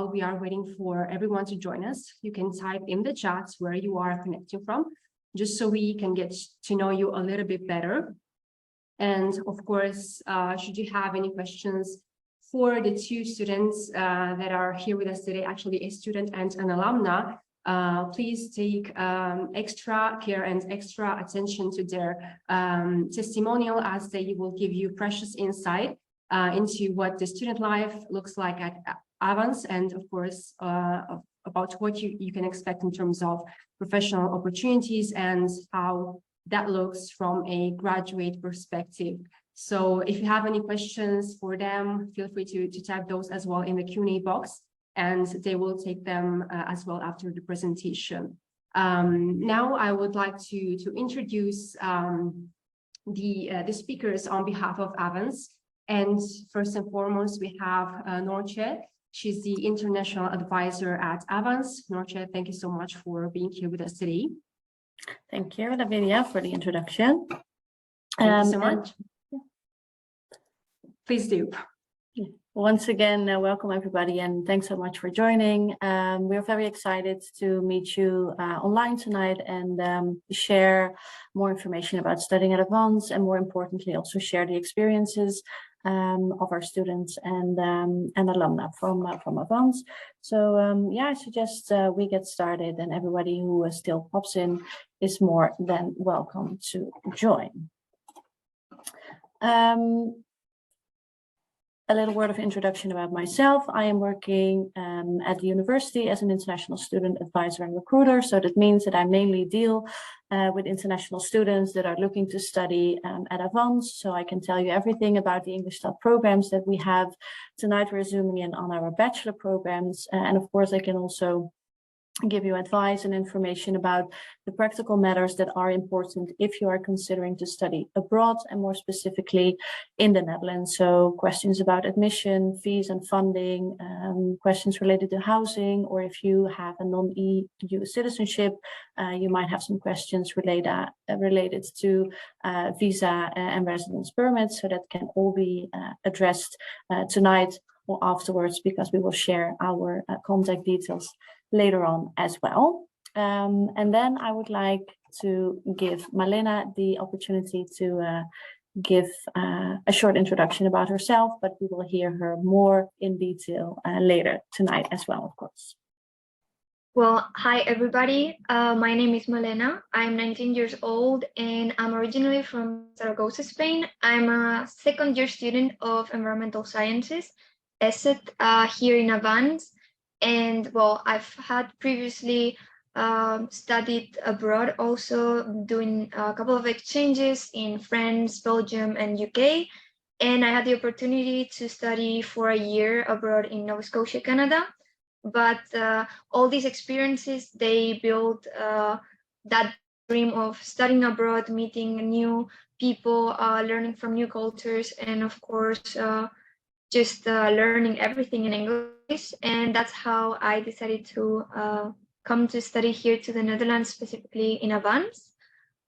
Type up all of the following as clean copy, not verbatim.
while we are waiting for everyone to join us, you can type in the chat where you are connecting from, just so we can get to know you a little bit better. And of course, should you have any questions for the two students that are here with us today, actually a student and an alumna, please take extra care and extra attention to their testimonial, as they will give you precious insight into what the student life looks like at Avans, and of course about what you can expect in terms of professional opportunities and how that looks from a graduate perspective. So if you have any questions for them, feel free to type those as well in the Q&A box, and they will take them as well after the presentation. Now I would like to introduce the speakers on behalf of Avans. And first and foremost, we have Norce. She's the international advisor at Avans. Norce, thank you so much for being here with us today. Thank you, Lavinia, for the introduction. Thank you so much. Please do. Once again, welcome everybody, and thanks so much for joining. We're very excited to meet you online tonight and share more information about studying at Avans, and more importantly, also share the experiences of our students and alumna from Avans. So yeah, I suggest we get started, and everybody who still pops in is more than welcome to join. A little word of introduction about myself. I am working at the university as an international student advisor and recruiter. So that means that I mainly deal with international students that are looking to study at Avans. So I can tell you everything about the English programs that we have. Tonight we're zooming in on our bachelor programs. And of course, I can also give you advice and information about the practical matters that are important if you are considering to study abroad, and more specifically in the Netherlands. So questions about admission, fees and funding, questions related to housing, or if you have a non-EU citizenship, you might have some questions related to visa and residence permits. So that can all be addressed tonight or afterwards, because we will share our contact details later on as well. And then I would like to give Malena the opportunity to give a short introduction about herself, but we will hear her more in detail later tonight as well, of course. Well, hi everybody. My name is Malena. I'm 19 years old and I'm originally from Zaragoza, Spain. I'm a second-year student of environmental sciences, ESSET, here in Avans. And well, I've had previously studied abroad, also doing a couple of exchanges in France, Belgium, and UK. And I had the opportunity to study for a year abroad in Nova Scotia, Canada. But all these experiences, they built that dream of studying abroad, meeting new people, learning from new cultures, and of course, just learning everything in English. And that's how I decided to come to study here to the Netherlands, specifically in Avans.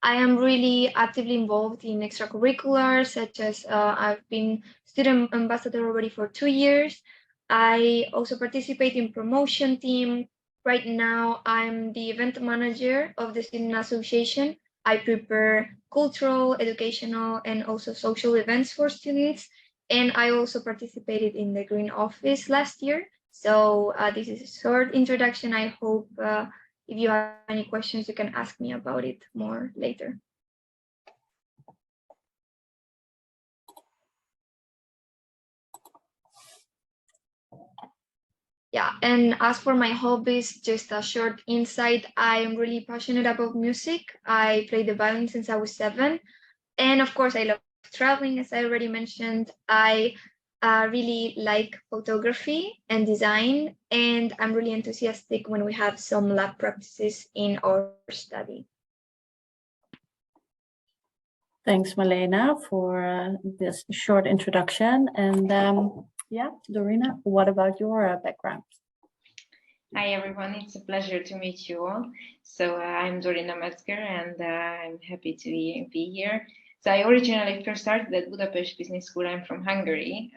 I am really actively involved in extracurriculars, such as I've been student ambassador already for 2 years. I also participate in promotion team. Right now, I'm the event manager of the student association. I prepare cultural, educational, and also social events for students. And I also participated in the Green Office last year. So this is a short introduction. I hope if you have any questions, you can ask me about it more later. Yeah, and as for my hobbies, just a short insight. I am really passionate about music. I play the violin since I was 7. And of course, I love traveling, as I already mentioned. I really like photography and design, and I'm really enthusiastic when we have some lab practices in our study. Thanks, Malena, for this short introduction. And yeah, Dorina, what about your background? Hi, everyone. It's a pleasure to meet you all. So I'm Dorina Metzger, and I'm happy to be here. So I originally first started at Budapest Business School. I'm from Hungary.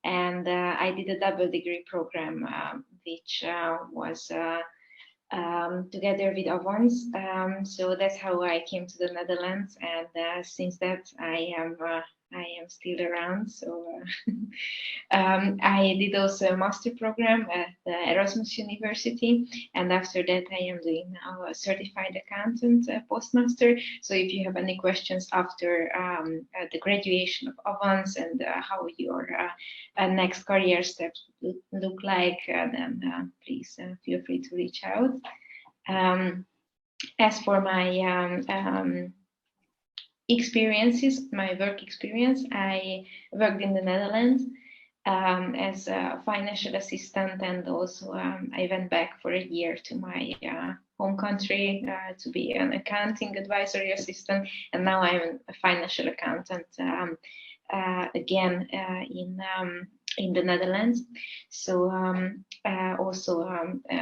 and I did a double degree program, which was together with Avans. So that's how I came to the Netherlands, and since that I am still around. So I did also a master program at Erasmus University, and after that I am doing now a certified accountant postmaster. So if you have any questions after the graduation of Avans and how your next career steps look like, then please feel free to reach out. As for my experiences, my work experience, I worked in the Netherlands as a financial assistant, and also I went back for a year to my home country to be an accounting advisory assistant, and now I'm a financial accountant again in the Netherlands. So also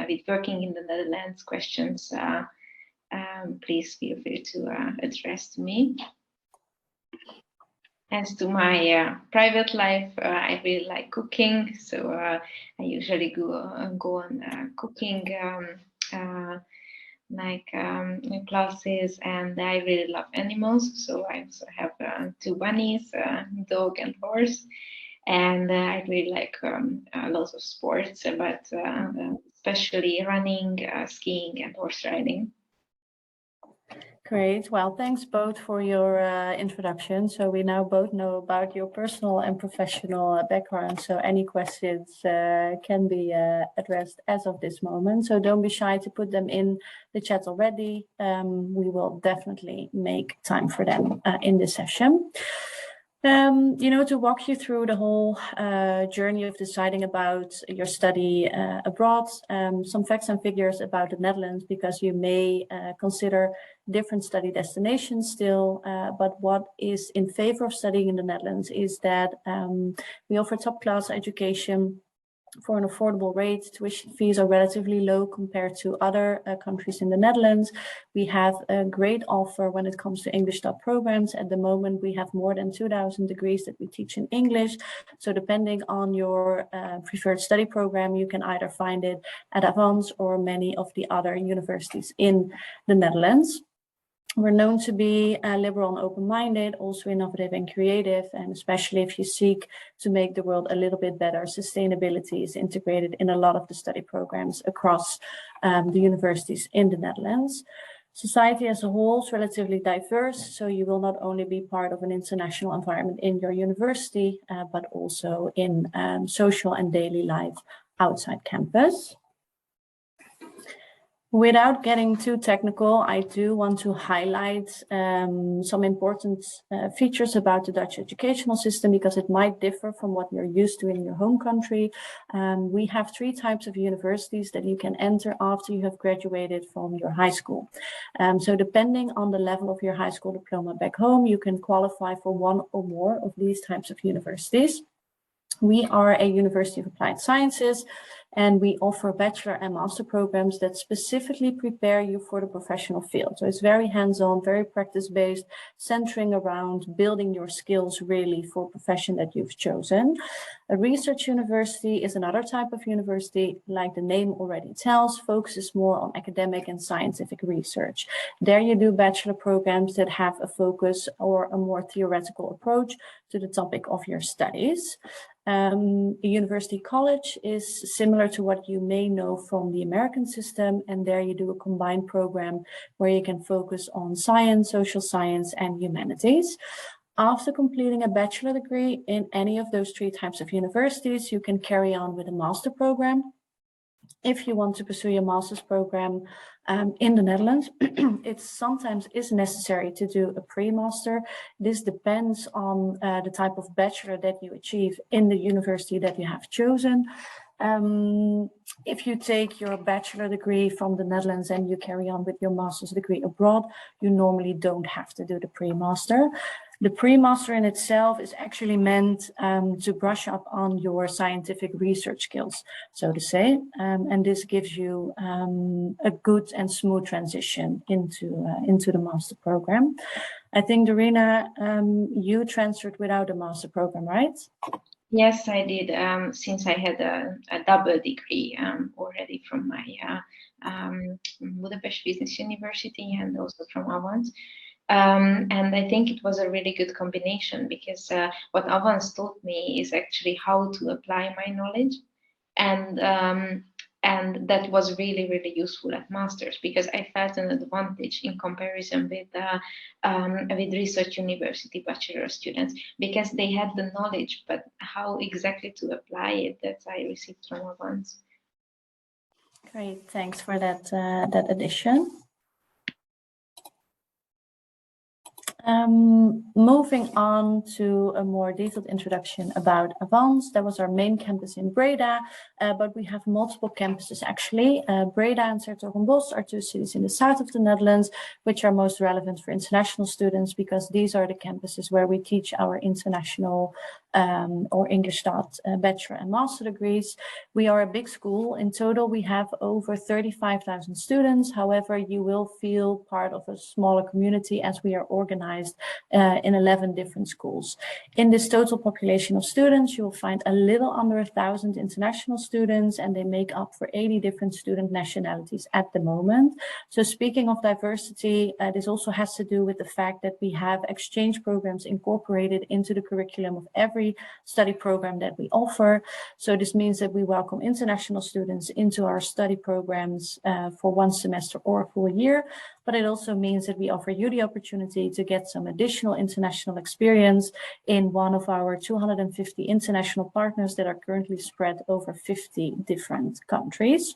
with working in the Netherlands, questions please feel free to address to me. As to my private life, I really like cooking, so I usually go on cooking classes, and I really love animals. So I also have 2 bunnies, dog and horse, and I really like lots of sports, but especially running, skiing, and horse riding. Great. Well, thanks both for your introduction. So we now both know about your personal and professional background. So any questions can be addressed as of this moment. So don't be shy to put them in the chat already. We will definitely make time for them in this session. To walk you through the whole journey of deciding about your study abroad, some facts and figures about the Netherlands, because you may consider different study destinations still, but what is in favor of studying in the Netherlands is that we offer top class education for an affordable rate. Tuition fees are relatively low compared to other countries in the Netherlands. We have a great offer when it comes to English top programs. At the moment, we have more than 2,000 degrees that we teach in English. So depending on your preferred study program, you can either find it at Avans or many of the other universities in the Netherlands. We're known to be liberal and open-minded, also innovative and creative, and especially if you seek to make the world a little bit better, sustainability is integrated in a lot of the study programs across the universities in the Netherlands. Society as a whole is relatively diverse, so you will not only be part of an international environment in your university, but also in social and daily life outside campus. Without getting too technical, I do want to highlight some important features about the Dutch educational system, because it might differ from what you're used to in your home country. We have 3 types of universities that you can enter after you have graduated from your high school. So depending on the level of your high school diploma back home, you can qualify for 1 or more of these types of universities. We are a University of Applied Sciences, and we offer bachelor and master programs that specifically prepare you for the professional field. So it's very hands-on, very practice-based, centering around building your skills really for a profession that you've chosen. A research university is another type of university, like the name already tells, focuses more on academic and scientific research. There you do bachelor programs that have a focus or a more theoretical approach to the topic of your studies. A university college is similar to what you may know from the American system, and there you do a combined program where you can focus on science, social science, and humanities. After completing a bachelor degree in any of those 3 types of universities, you can carry on with a master program. If you want to pursue your master's program in the Netherlands, it sometimes is necessary to do a pre-master. This depends on the type of bachelor that you achieve in the university that you have chosen. If you take your bachelor degree from the Netherlands and you carry on with your master's degree abroad, you normally don't have to do the pre-master. The pre-master in itself is actually meant to brush up on your scientific research skills, so to say, and this gives you a good and smooth transition into the master program. I think, Dorina, you transferred without a master program, right? Yes, I did. Since I had a double degree already from my Budapest Business University and also from Avans. And I think it was a really good combination because what Avans taught me is actually how to apply my knowledge. And that was really, really useful at masters because I felt an advantage in comparison with research university bachelor students because they had the knowledge, but how exactly to apply it, that I received from Avans. Great, thanks for that that addition. Moving on to a more detailed introduction about Avans. That was our main campus in Breda, but we have multiple campuses actually. Breda and 's-Hertogenbosch are two cities in the south of the Netherlands, which are most relevant for international students because these are the campuses where we teach our international or English taught bachelor and master degrees. We are a big school. In total, we have over 35,000 students. However, you will feel part of a smaller community as we are organized in 11 different schools. In this total population of students, you will find a little under 1,000 international students, and they make up for 80 different student nationalities at the moment. So speaking of diversity, this also has to do with the fact that we have exchange programs incorporated into the curriculum of every study program that we offer. So this means that we welcome international students into our study programs for one semester or a full year. But it also means that we offer you the opportunity to get some additional international experience in one of our 250 international partners that are currently spread over 50 different countries.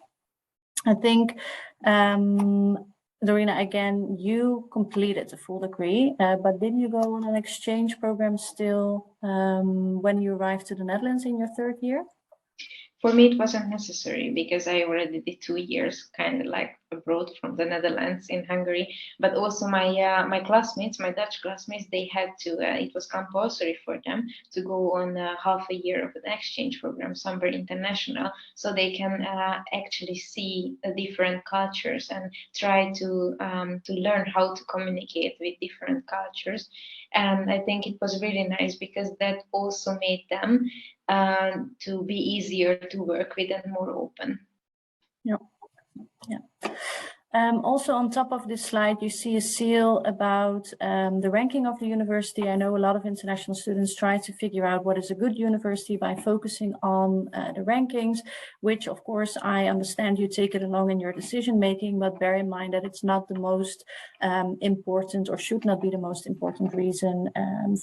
I think, Dorina, again, you completed the full degree, but did you go on an exchange program still when you arrived to the Netherlands in your third year? For me, it wasn't necessary because I already did 2 years kind of like abroad from the Netherlands in Hungary. But also my classmates, my Dutch classmates, they had to, it was compulsory for them to go on half a year of an exchange program somewhere international so they can actually see different cultures and try to learn how to communicate with different cultures. And I think it was really nice because that also made them to be easier to work with and more open. Yeah. Also on top of this slide, you see a seal about the ranking of the university. I know a lot of international students try to figure out what is a good university by focusing on the rankings, which of course I understand you take it along in your decision making, but bear in mind that it's not the most important or should not be the most important reason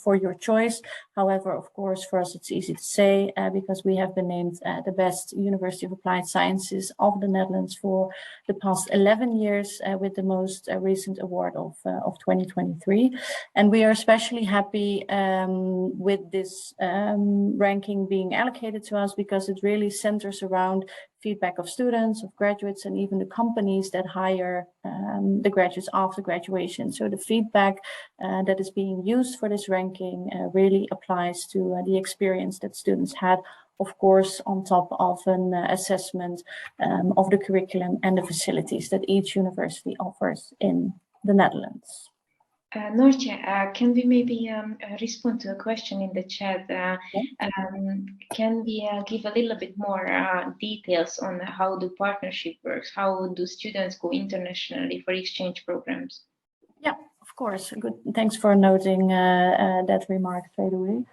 for your choice. However, of course, for us it's easy to say because we have been named the best University of Applied Sciences of the Netherlands for the past 11 years with the most recent award of 2023. And we are especially happy with this ranking being allocated to us because it really centers around feedback of students, of graduates, and even the companies that hire the graduates after graduation. So the feedback that is being used for this ranking really applies to the experience that students had, of course, on top of an assessment of the curriculum and the facilities that each university offers in the Netherlands. Noortje, can we maybe respond to a question in the chat? Can we give a little bit more details on how the partnership works? How do students go internationally for exchange programs? Yeah, of course. Good. Thanks for noting that remark straight away.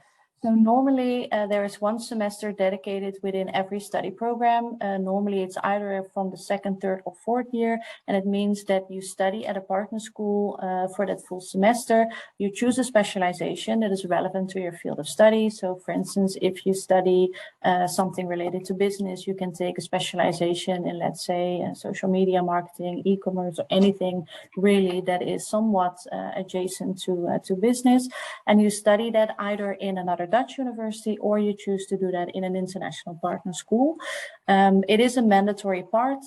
So normally there is one semester dedicated within every study program. Normally it's either from the second, third or fourth year. And it means that you study at a partner school for that full semester. You choose a specialization that is relevant to your field of study. So for instance, if you study something related to business, you can take a specialization in, let's say, social media marketing, e-commerce, or anything really that is somewhat adjacent to business. And you study that either in another Dutch university, or you choose to do that in an international partner school. It is a mandatory part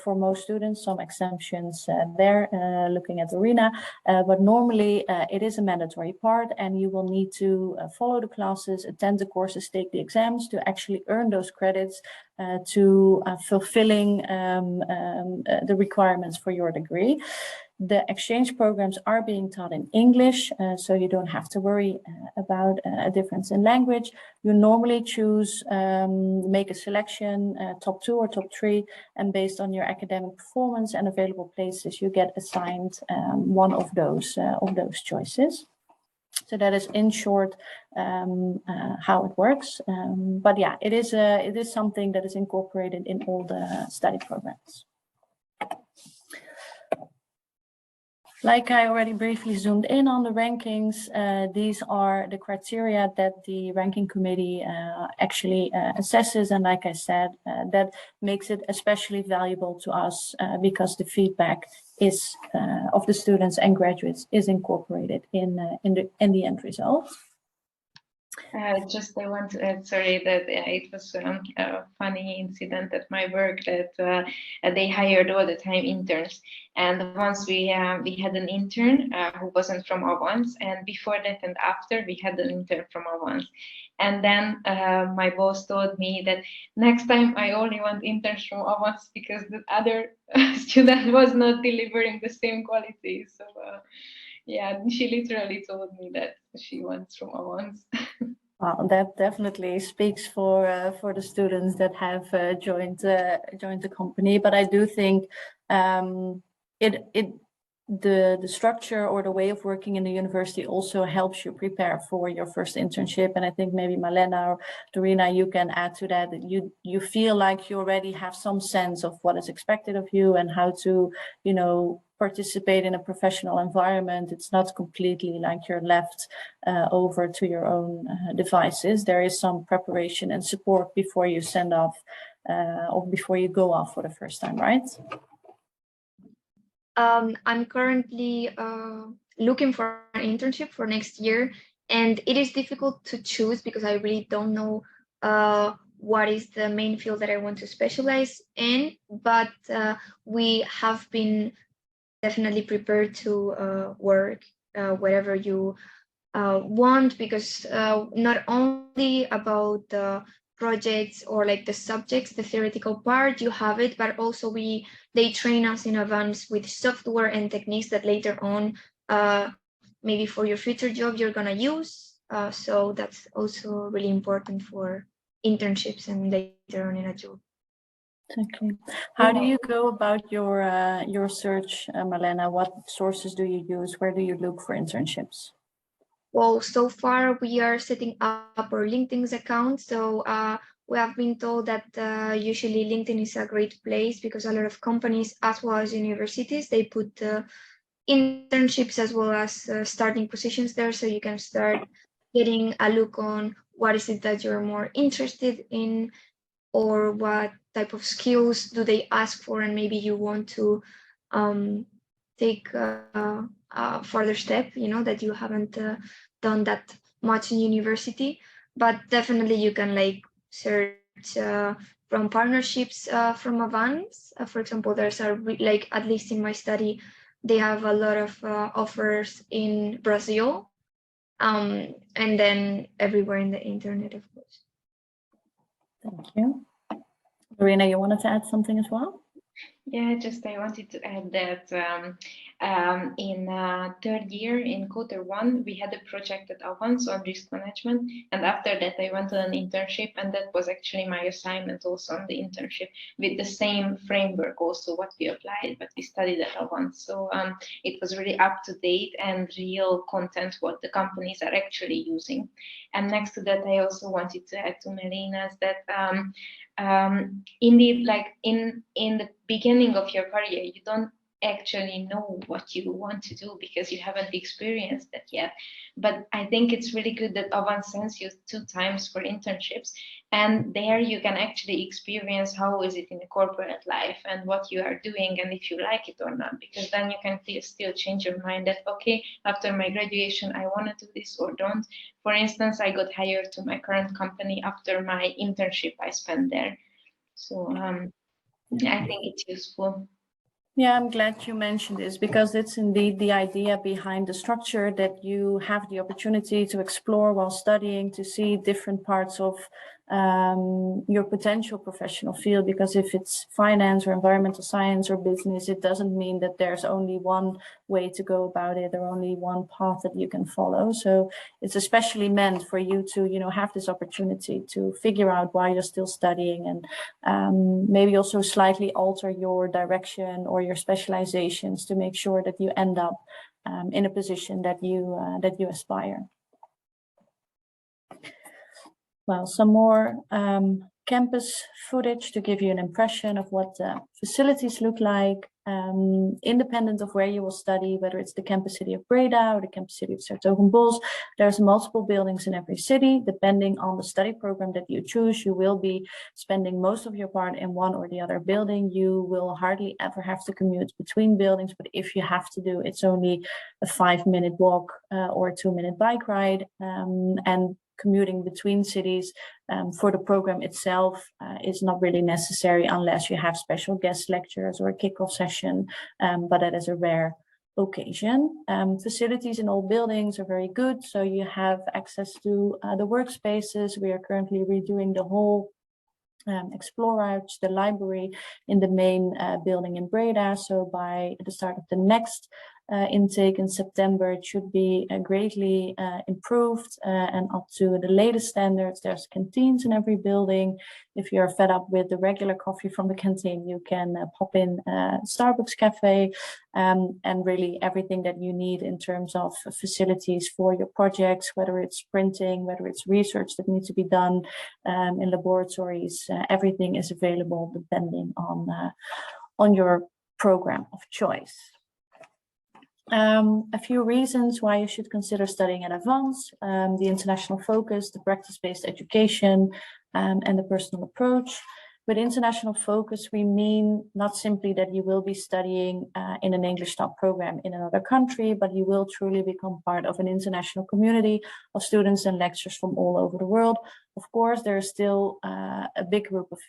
for most students, some exemptions there, looking at Dorina, but normally it is a mandatory part and you will need to follow the classes, attend the courses, take the exams to actually earn those credits to fulfilling the requirements for your degree. The exchange programs are being taught in English, so you don't have to worry about a difference in language. You normally choose, make a selection, top 2 or top 3, and based on your academic performance and available places, you get assigned one of those choices. So that is in short how it works. But yeah, it is something that is incorporated in all the study programs. Like I already briefly zoomed in on the rankings, these are the criteria that the ranking committee actually assesses. And like I said, that makes it especially valuable to us because the feedback is of the students and graduates is incorporated in the end results. I want to add, sorry, that it was a funny incident at my work that they hired all the time interns, and once we had an intern who wasn't from Avans, and before that and after we had an intern from Avans, and then my boss told me that next time I only want interns from Avans because the other student was not delivering the same quality. So yeah, she literally told me that she wants from Avans. Well, that definitely speaks for the students that have joined the company. But I do think the structure or the way of working in the university also helps you prepare for your first internship. And I think maybe Malena or Dorina, you can add to that. You feel like you already have some sense of what is expected of you and how to, participate in a professional environment. It's not completely like you're left over to your own devices. There is some preparation and support before you send off or before you go off for the first time, right? I'm currently looking for an internship for next year, and it is difficult to choose because I really don't know what is the main field that I want to specialize in, but we have been definitely prepared to work wherever you want, because not only about the projects or like the subjects, the theoretical part, you have it, but also they train us in advance with software and techniques that later on maybe for your future job you're gonna use. So that's also really important for internships and later on in a job. Okay. How do you go about your search, Malena? What sources do you use? Where do you look for internships? Well, so far we are setting up our LinkedIn account. So we have been told that usually LinkedIn is a great place because a lot of companies, as well as universities, they put internships as well as starting positions there. So you can start getting a look on what is it that you're more interested in, or what type of skills do they ask for, and maybe you want to take a further step, that you haven't done that much in university. But definitely you can like search from partnerships from Avans. For example, there's like, at least in my study, they have a lot of offers in Brazil, and then everywhere in the internet, of course. Thank you. Dorina, you wanted to add something as well? Yeah, I wanted to add that in third year in Q1, we had a project at Avans on risk management. And after that, I went on an internship, and that was actually my assignment also on the internship with the same framework also what we applied, but we studied at Avans. So it was really up to date and real content what the companies are actually using. And next to that, I also wanted to add to Melina's that indeed, like in the beginning of your career, you don't actually know what you want to do because you haven't experienced that yet. But I think it's really good that Avans sends you 2 times for internships, and there you can actually experience how is it in a corporate life and what you are doing and if you like it or not, because then you can still change your mind that, okay, after my graduation, I want to do this or don't. For instance, I got hired to my current company after my internship I spent there. So I think it's useful. Yeah, I'm glad you mentioned this because it's indeed the idea behind the structure, that you have the opportunity to explore while studying, to see different parts of your potential professional field, because if it's finance or environmental science or business, it doesn't mean that there's only one way to go about it or only one path that you can follow. So it's especially meant for you to, you know, have this opportunity to figure out why you're still studying, and maybe also slightly alter your direction or your specializations to make sure that you end up in a position that you aspire. Well, some more campus footage to give you an impression of what the facilities look like, independent of where you will study, whether it's the campus city of Breda or the campus city of 's-Hertogenbosch. There's multiple buildings in every city. Depending on the study program that you choose, you will be spending most of your part in one or the other building. You will hardly ever have to commute between buildings, but if you have to do, it's only a 5-minute walk or a 2-minute bike ride, and commuting between cities for the program itself is not really necessary unless you have special guest lectures or a kickoff session, but that is a rare occasion. Facilities in all buildings are very good, so you have access to the workspaces. We are currently redoing the whole Explore Ouch, the library in the main building in Breda, so by the start of the next intake in September, it should be greatly improved and up to the latest standards. There's canteens in every building. If you're fed up with the regular coffee from the canteen, you can pop in Starbucks cafe, and really everything that you need in terms of facilities for your projects, whether it's printing, whether it's research that needs to be done in laboratories, everything is available depending on your program of choice. A few reasons why you should consider studying at Avans: the international focus, the practice-based education, and the personal approach. With international focus, we mean not simply that you will be studying in an English top program in another country, but you will truly become part of an international community of students and lecturers from all over the world. Of course, there is still a big group of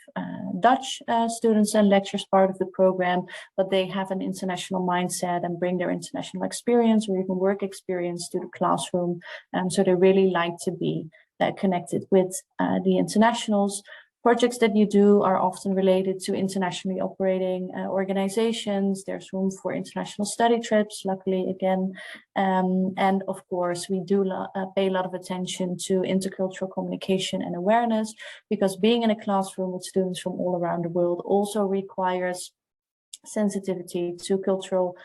Dutch students and lecturers part of the program, but they have an international mindset and bring their international experience or even work experience to the classroom. So they really like to be connected with the internationals. Projects that you do are often related to internationally operating organizations. There's room for international study trips, luckily again. And of course, we do pay a lot of attention to intercultural communication and awareness, because being in a classroom with students from all around the world also requires sensitivity to cultural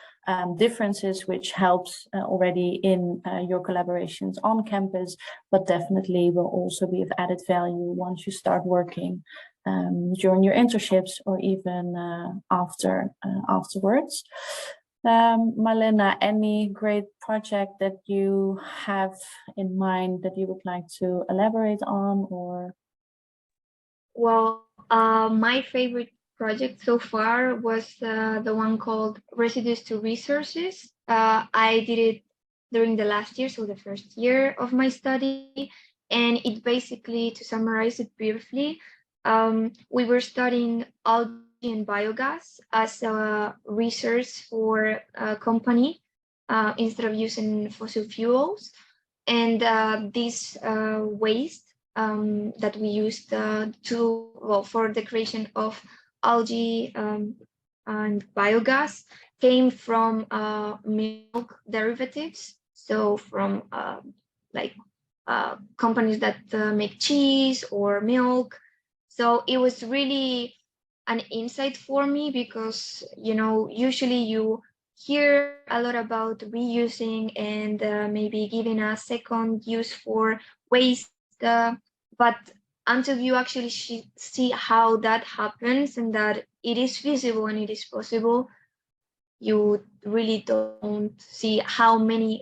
differences, which helps already in your collaborations on campus, but definitely will also be of added value once you start working during your internships or even afterwards. Marlena, any great project that you have in mind that you would like to elaborate on? Or Well, my favorite project so far was the one called Residues to Resources. I did it during the last year, so the first year of my study. And it basically, to summarize it briefly, we were studying algae and biogas as a resource for a company instead of using fossil fuels. And this waste that we used for the creation of algae and biogas came from milk derivatives. So from companies that make cheese or milk. So it was really an insight for me, because, you know, usually you hear a lot about reusing and maybe giving a second use for waste, but until you actually see how that happens and that it is feasible and it is possible, you really don't see how many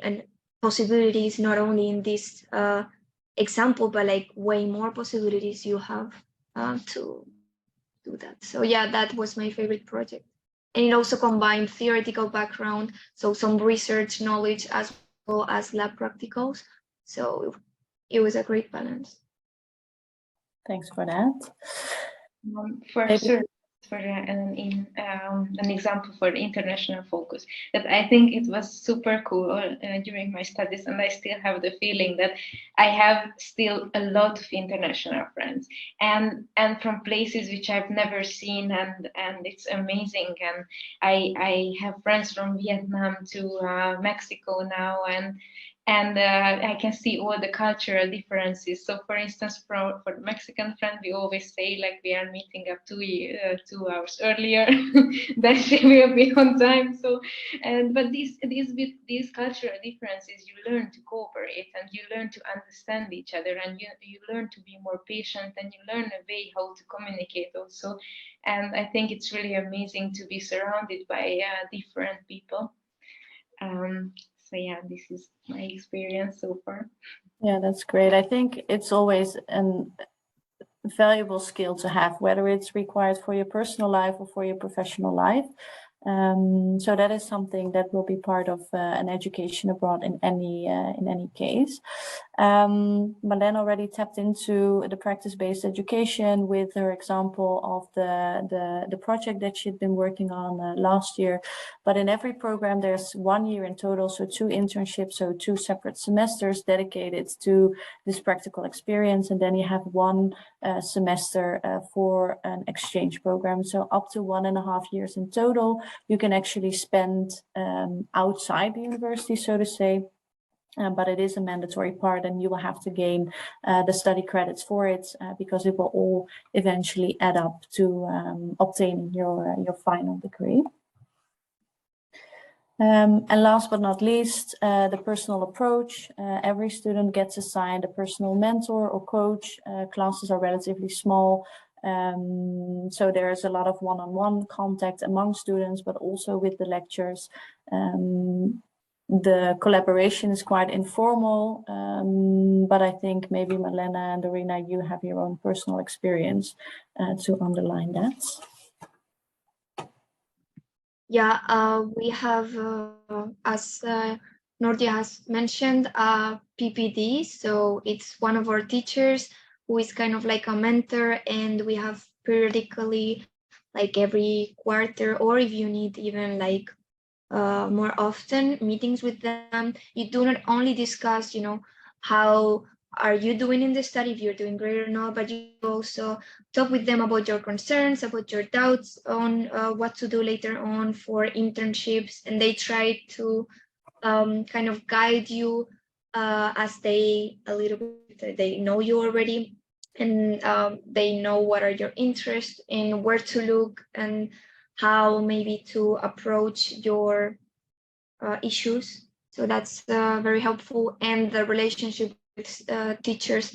possibilities, not only in this example, but like way more possibilities you have to do that. So yeah, that was my favorite project. And it also combined theoretical background, so some research knowledge as well as lab practicals. So it was a great balance. thanks for that. for an example for international focus, that I think it was super cool during my studies, and I still have the feeling that I have still a lot of international friends, and from places which I've never seen, and it's amazing. And I have friends from Vietnam to Mexico now, and I can see all the cultural differences. So, for instance, for the Mexican friend, we always say like we are meeting up 2 hours earlier, that she will be on time. So, but with these cultural differences, you learn to cooperate and you learn to understand each other, and you learn to be more patient, and you learn a way how to communicate also. And I think it's really amazing to be surrounded by different people. So yeah, this is my experience so far. Yeah, that's great. I think it's always a valuable skill to have, whether it's required for your personal life or for your professional life. So that is something that will be part of an education abroad in any case. Marlene already tapped into the practice-based education with her example of the project that she'd been working on last year. But in every program, there's 1 year in total, so 2 internships, so 2 separate semesters dedicated to this practical experience, and then you have 1 semester for an exchange program. So up to 1.5 years in total, you can actually spend outside the university, so to say. But it is a mandatory part, and you will have to gain the study credits for it because it will all eventually add up to obtaining your final degree. And last but not least, the personal approach. Every student gets assigned a personal mentor or coach. Classes are relatively small, so there is a lot of one-on-one contact among students, but also with the lectures. The collaboration is quite informal, but I think maybe Marlena and Dorina, you have your own personal experience to underline that. Yeah, we have, as Nordia has mentioned, PPD. So it's one of our teachers who is kind of like a mentor, and we have periodically, like every quarter, or if you need even like more often, meetings with them. You do not only discuss, how are you doing in the study, if you're doing great or not, but you also talk with them about your concerns, about your doubts on what to do later on for internships, and they try to kind of guide you as they they know you already, and they know what are your interests and where to look and how maybe to approach your issues. So that's very helpful, and the relationship with teachers,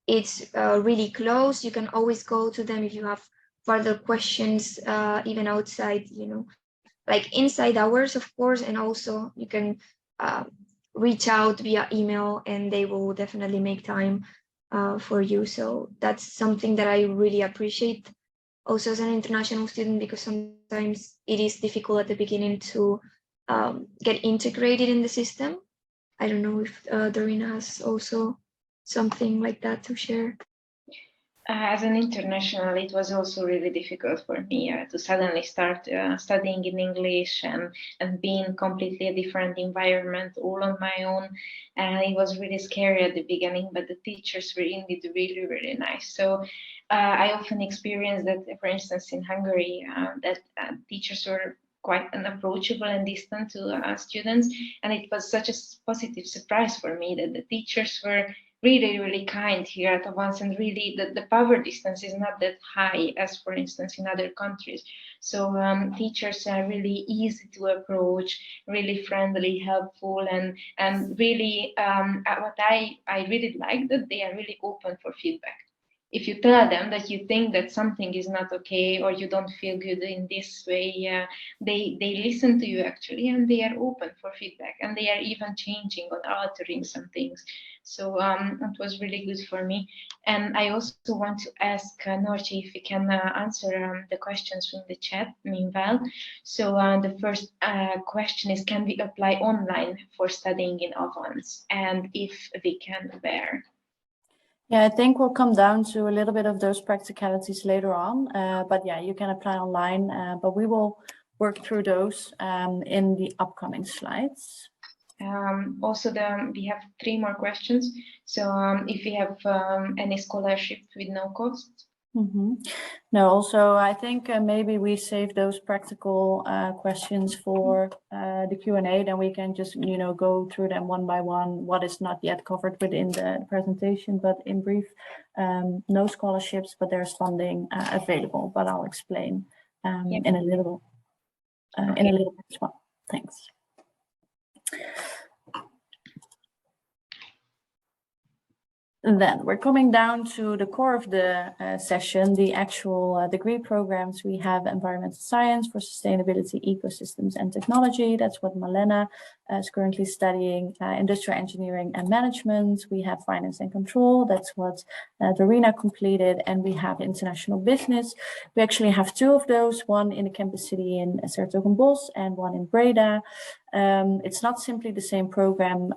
it's really close. You can always go to them if you have further questions, even outside, like inside hours, of course, and also you can reach out via email, and they will definitely make time for you. So that's something that I really appreciate also as an international student, because sometimes it is difficult at the beginning to get integrated in the system. I don't know if Dorina has also something like that to share. As an international, it was also really difficult for me to suddenly start studying in English and being completely a different environment all on my own. And it was really scary at the beginning, but the teachers were indeed really, really nice. So I often experience that, for instance, in Hungary, that teachers were quite unapproachable and distant to students. And it was such a positive surprise for me that the teachers were really, really kind here at Avans, and really the power distance is not that high as, for instance, in other countries. So teachers are really easy to approach, really friendly, helpful, and really what I really like, that they are really open for feedback. If you tell them that you think that something is not okay, or you don't feel good in this way, they listen to you actually, and they are open for feedback, and they are even changing or altering some things. So it was really good for me. And I also want to ask Norci if we can answer the questions from the chat meanwhile. So the first question is, can we apply online for studying in Avans? And if we can, where? Yeah, I think we'll come down to a little bit of those practicalities later on. But yeah, you can apply online, but we will work through those in the upcoming slides. Also, we have 3 more questions. So if you have any scholarship with no cost. No, also I think maybe we save those practical questions for the Q&A, then we can just, you know, go through them one by one, what is not yet covered within the presentation. But in brief, no scholarships, but there's funding available, but I'll explain in a little bit as well. Thanks. And then we're coming down to the core of the session, the actual degree programs. We have environmental science for sustainability, ecosystems and technology. That's what Malena is currently studying. Industrial engineering and management. We have finance and control. That's what Dorina completed. And we have international business. We actually have 2 of those, one in the campus city in 's-Hertogenbosch and one in Breda. It's not simply the same program,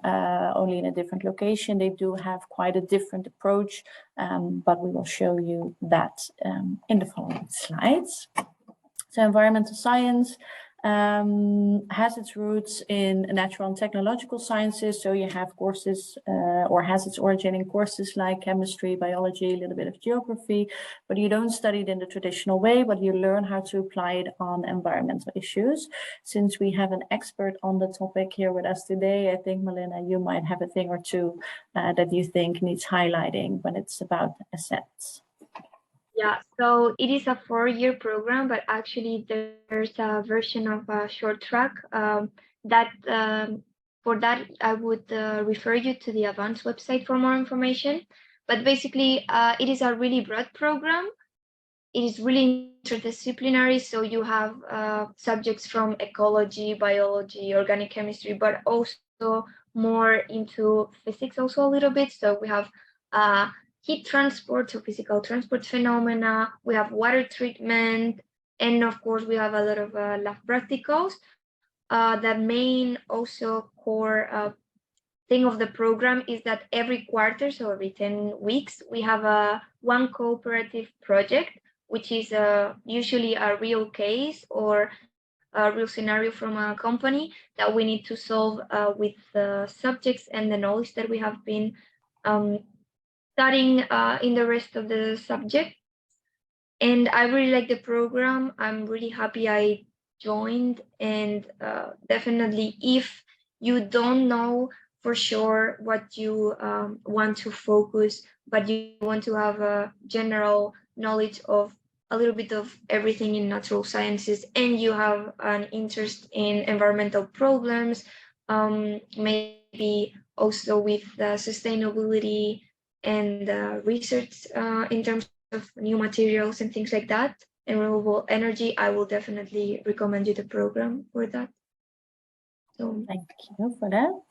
only in a different location. They do have quite a different approach, but we will show you that in the following slides. So environmental science has its roots in natural and technological sciences. So you have courses or has its origin in courses like chemistry, biology, a little bit of geography, but you don't study it in the traditional way, but you learn how to apply it on environmental issues. Since we have an expert on the topic here with us today, I think, Malena, you might have a thing or two that you think needs highlighting when it's about assets. Yeah, so it is a 4-year program, but actually there's a version of a short track for that I would refer you to the Avans website for more information. But basically, it is a really broad program. It is really interdisciplinary, so you have subjects from ecology, biology, organic chemistry, but also more into physics also a little bit. So we have heat transport, so physical transport phenomena, we have water treatment, and of course we have a lot of lab practicals. The main also core thing of the program is that every quarter, so every 10 weeks, we have one cooperative project, which is usually a real case or a real scenario from a company that we need to solve with the subjects and the knowledge that we have been studying in the rest of the subject. And I really like the program. I'm really happy I joined, and definitely if you don't know for sure what you want to focus, but you want to have a general knowledge of a little bit of everything in natural sciences, and you have an interest in environmental problems, maybe also with sustainability and research in terms of new materials and things like that, and renewable energy, I will definitely recommend you the program for that. So thank you for that.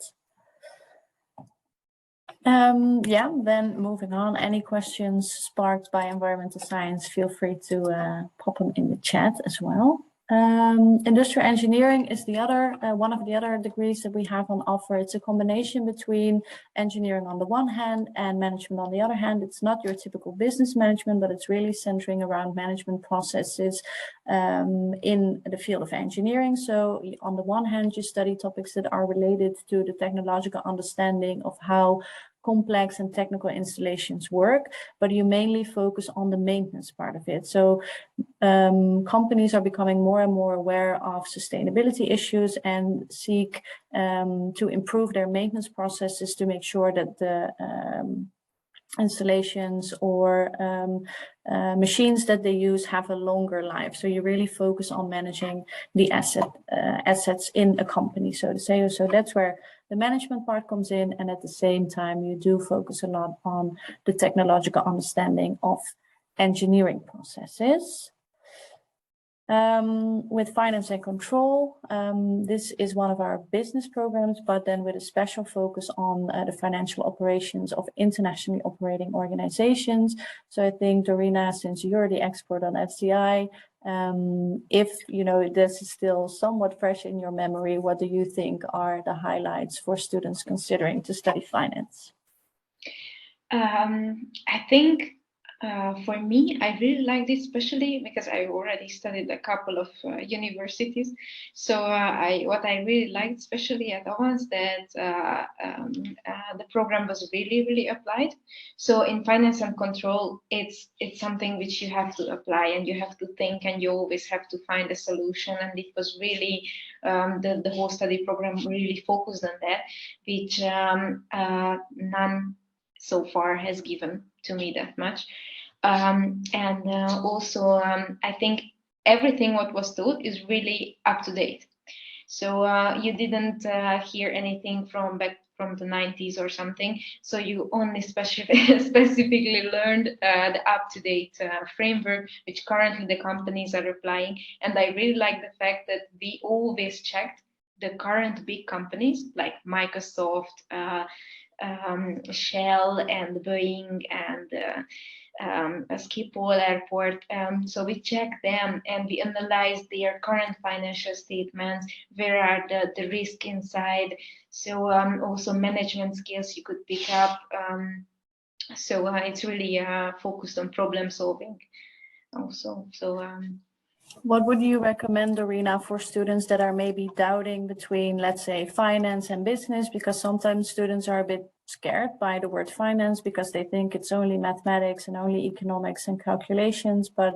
Yeah, then moving on, any questions sparked by environmental science, feel free to pop them in the chat as well. Industrial engineering is the other one of the other degrees that we have on offer. It's a combination between engineering on the one hand and management on the other hand. It's not your typical business management, but it's really centering around management processes in the field of engineering. So on the one hand, you study topics that are related to the technological understanding of how complex and technical installations work, but you mainly focus on the maintenance part of it. So companies are becoming more and more aware of sustainability issues and seek to improve their maintenance processes to make sure that the installations or machines that they use have a longer life. So you really focus on managing the assets in a company, so to say. So that's where the management part comes in, and at the same time you do focus a lot on the technological understanding of engineering processes. With finance and control, this is one of our business programs, but then with a special focus on the financial operations of internationally operating organizations. So I think, Dorina, since you're the expert on FCI, if you know this is still somewhat fresh in your memory, what do you think are the highlights for students considering to study finance? I think for me, I really liked it, especially because I already studied a couple of universities. So what I really liked, especially at Avans, that the program was really applied. So in finance and control, it's something which you have to apply and you have to think and you always have to find a solution. And it was really the whole study program really focused on that, which none so far has given to me that much. And also, I think everything what was taught is really up to date. So you didn't hear anything from back from the 90s or something. So you only specifically learned the up-to-date framework, which currently the companies are applying. And I really like the fact that we always checked the current big companies like Microsoft, Shell and Boeing and Schiphol Airport. So we check them and we analyze their current financial statements, where are the risk inside. So also management skills you could pick up. So it's really focused on problem solving also. So what would you recommend, Arena, for students that are maybe doubting between, let's say, finance and business? Because sometimes students are a bit scared by the word finance because they think it's only mathematics and only economics and calculations. But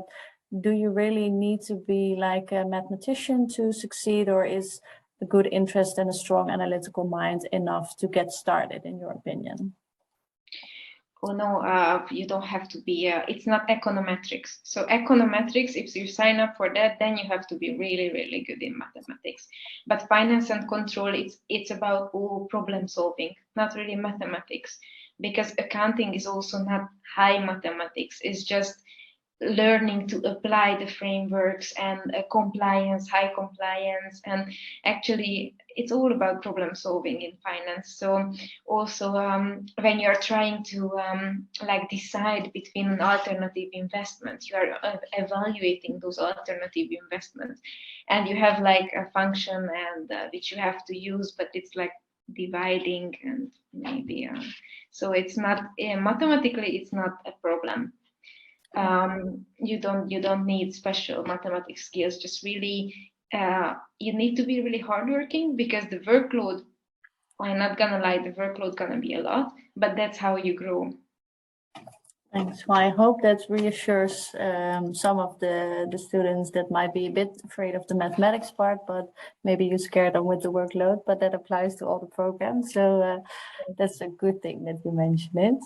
do you really need to be like a mathematician to succeed, or is a good interest and a strong analytical mind enough to get started, in your opinion? Oh no, you don't have to be, it's not econometrics. So econometrics, if you sign up for that, then you have to be really good in mathematics. But finance and control, it's about all problem solving, not really mathematics, because accounting is also not high mathematics. It's just learning to apply the frameworks and compliance, high compliance, and actually it's all about problem solving in finance. So also when you're trying to like decide between an alternative investment, you are evaluating those alternative investments, and you have like a function and which you have to use, but it's like dividing and maybe so it's not mathematically it's not a problem. You don't need special mathematics skills, just really you need to be really hardworking, because the workload, I'm not gonna lie, the workload gonna be a lot, but that's how you grow. Thanks. Well, I hope that reassures some of the students that might be a bit afraid of the mathematics part, but maybe you scare them with the workload, but that applies to all the programs. So that's a good thing that you mentioned it.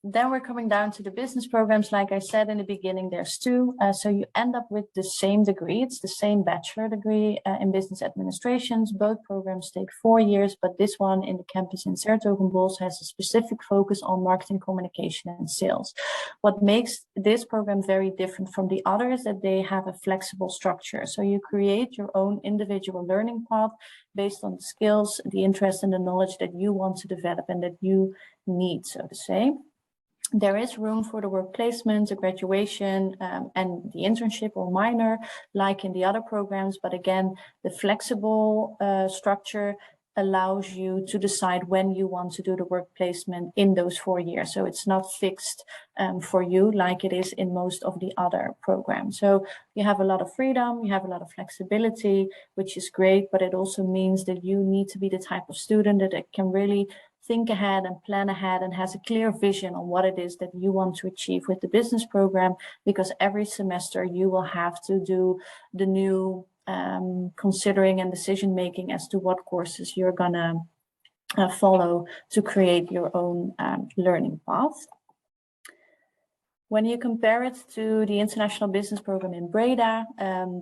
Then we're coming down to the business programs. Like I said in the beginning, there's two. So you end up with the same degree. It's the same bachelor degree in business administrations. Both programs take 4 years, but this one in the campus in 's-Hertogenbosch has a specific focus on marketing, communication, and sales. What makes this program very different from the others is that they have a flexible structure. So you create your own individual learning path based on the skills, the interest, and the knowledge that you want to develop and that you need, so to say. There is room for the work placement, the graduation, and the internship or minor, like in the other programs. But again, the flexible structure allows you to decide when you want to do the work placement in those 4 years. So it's not fixed for you like it is in most of the other programs. So you have a lot of freedom, you have a lot of flexibility, which is great, but it also means that you need to be the type of student that can really think ahead and plan ahead and has a clear vision on what it is that you want to achieve with the business program, because every semester you will have to do the new considering and decision making as to what courses you're gonna follow to create your own learning path. When you compare it to the International Business Program in Breda,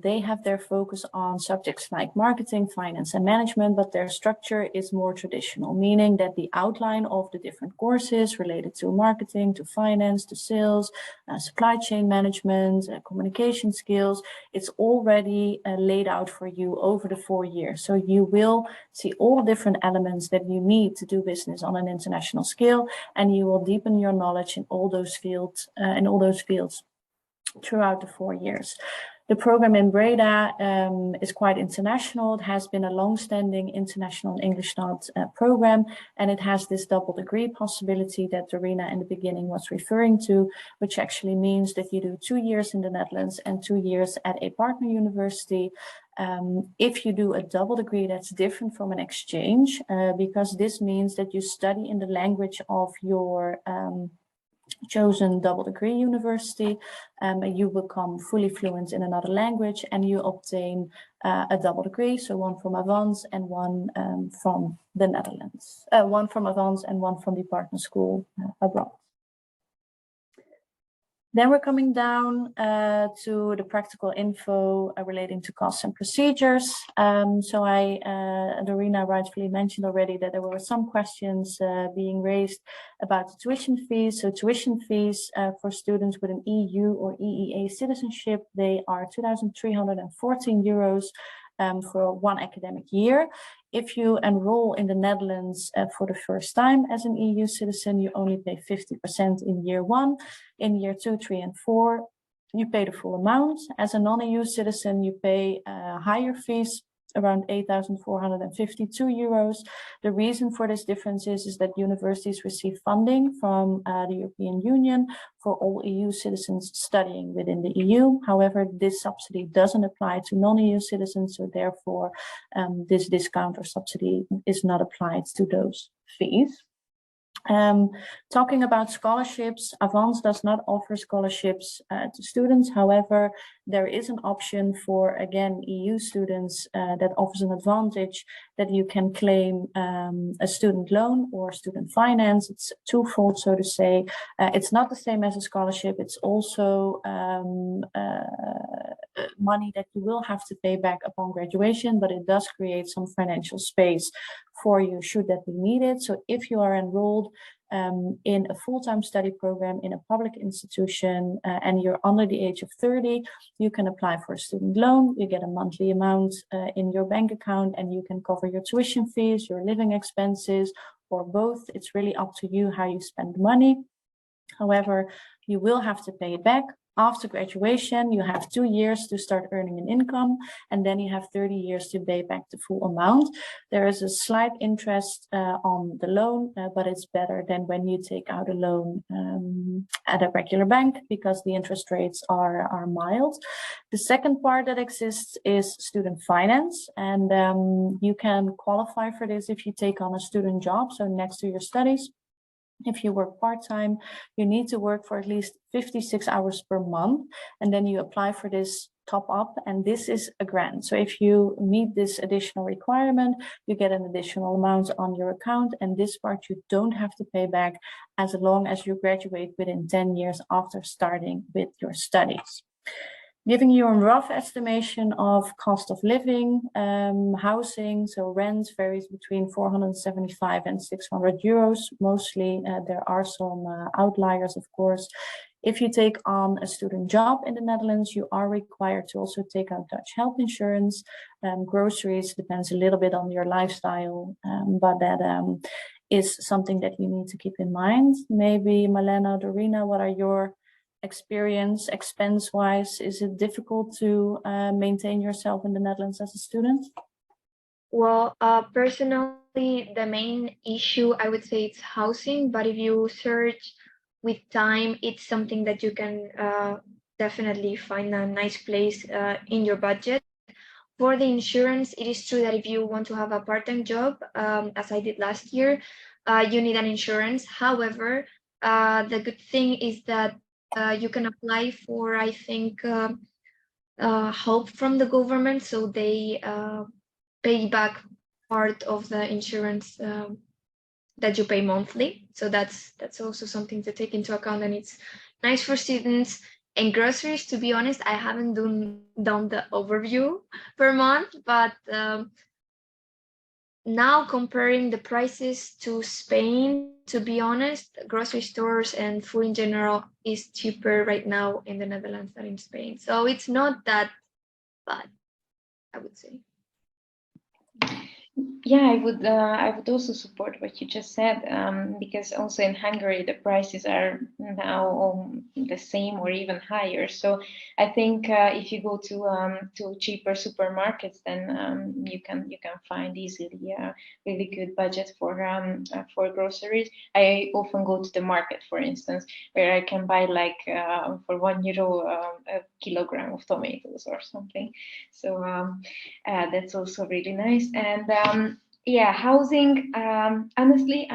they have their focus on subjects like marketing, finance, and management, but their structure is more traditional, meaning that the outline of the different courses related to marketing, to finance, to sales, supply chain management, communication skills, it's already laid out for you over the 4 years. So you will see all the different elements that you need to do business on an international scale, and you will deepen your knowledge in all those fields throughout the 4 years. The program in Breda is quite international. It has been a long-standing international English Start program, and it has this double degree possibility that Dorina in the beginning was referring to, which actually means that you do 2 years in the Netherlands and 2 years at a partner university. If you do a double degree, that's different from an exchange because this means that you study in the language of your chosen double degree university, you become fully fluent in another language and you obtain a double degree, so one from Avans and one from the Netherlands, one from Avans and one from the partner school abroad. Then we're coming down to the practical info relating to costs and procedures. Dorina rightfully mentioned already that there were some questions being raised about the tuition fees. So tuition fees for students with an EU or EEA citizenship, they are 2,314 euros for 1 academic year. If you enroll in the Netherlands for the first time as an EU citizen, you only pay 50% in year 1. In year 2, 3, and 4, you pay the full amount. As a non-EU citizen, you pay higher fees, around 8,452 euros. The reason for this difference is that universities receive funding from the European Union for all EU citizens studying within the EU. However, this subsidy doesn't apply to non-EU citizens, so therefore this discount or subsidy is not applied to those fees. Talking about scholarships, Avans does not offer scholarships to students. However, there is an option for, again, EU students that offers an advantage that you can claim a student loan or student finance. It's twofold, so to say. It's not the same as a scholarship. It's also money that you will have to pay back upon graduation, but it does create some financial space for you should that be needed. So if you are enrolled in a full-time study program in a public institution and you're under the age of 30, you can apply for a student loan. You get a monthly amount in your bank account and you can cover your tuition fees, your living expenses, or both. It's really up to you how you spend money. However, you will have to pay it back. After graduation, you have 2 years to start earning an income, and then you have 30 years to pay back the full amount. There is a slight interest on the loan, but it's better than when you take out a loan at a regular bank because the interest rates are mild. The second part that exists is student finance, and you can qualify for this if you take on a student job, so next to your studies. If you work part-time, you need to work for at least 56 hours per month, and then you apply for this top up, and this is a grant. So if you meet this additional requirement, you get an additional amount on your account, and this part you don't have to pay back as long as you graduate within 10 years after starting with your studies. Giving you a rough estimation of cost of living, housing, so rent varies between 475 and 600 euros. Mostly there are some outliers, of course. If you take on a student job in the Netherlands, you are required to also take out Dutch health insurance. Groceries depends a little bit on your lifestyle, but that is something that you need to keep in mind. Maybe Malena, Dorina, what are your experience expense-wise? Is it difficult to maintain yourself in the Netherlands as a student? Well, personally, the main issue I would say it's housing, but if you search with time, it's something that you can definitely find a nice place in your budget. For the insurance, it is true that if you want to have a part-time job, as I did last year, you need an insurance. However, the good thing is that you can apply for, I think, help from the government, so they pay back part of the insurance that you pay monthly. So that's also something to take into account, and it's nice for students. And groceries, to be honest, I haven't done the overview per month, but now comparing the prices to Spain, to be honest, grocery stores and food in general is cheaper right now in the Netherlands than in Spain. So it's not that bad, I would say. Yeah, I would also support what you just said, because also in Hungary the prices are now the same or even higher. So I think if you go to cheaper supermarkets, then you can find easily a really good budget for groceries. I often go to the market, for instance, where I can buy like for €1 a kilogram of tomatoes or something. So that's also really nice. And yeah, housing. Honestly,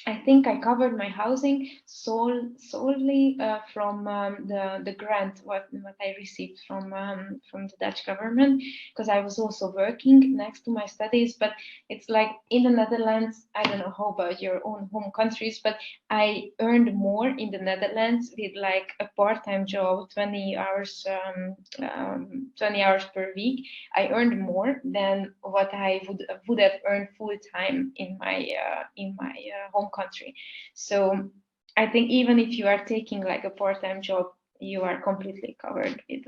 I think I covered my housing solely from the grant what I received from the Dutch government, because I was also working next to my studies. But it's like in the Netherlands, I don't know how about your own home countries, but I earned more in the Netherlands with like a part-time job, 20 hours 20 hours per week. I earned more than what I would have earned full time in my home country. So I think even if you are taking like a part-time job, you are completely covered with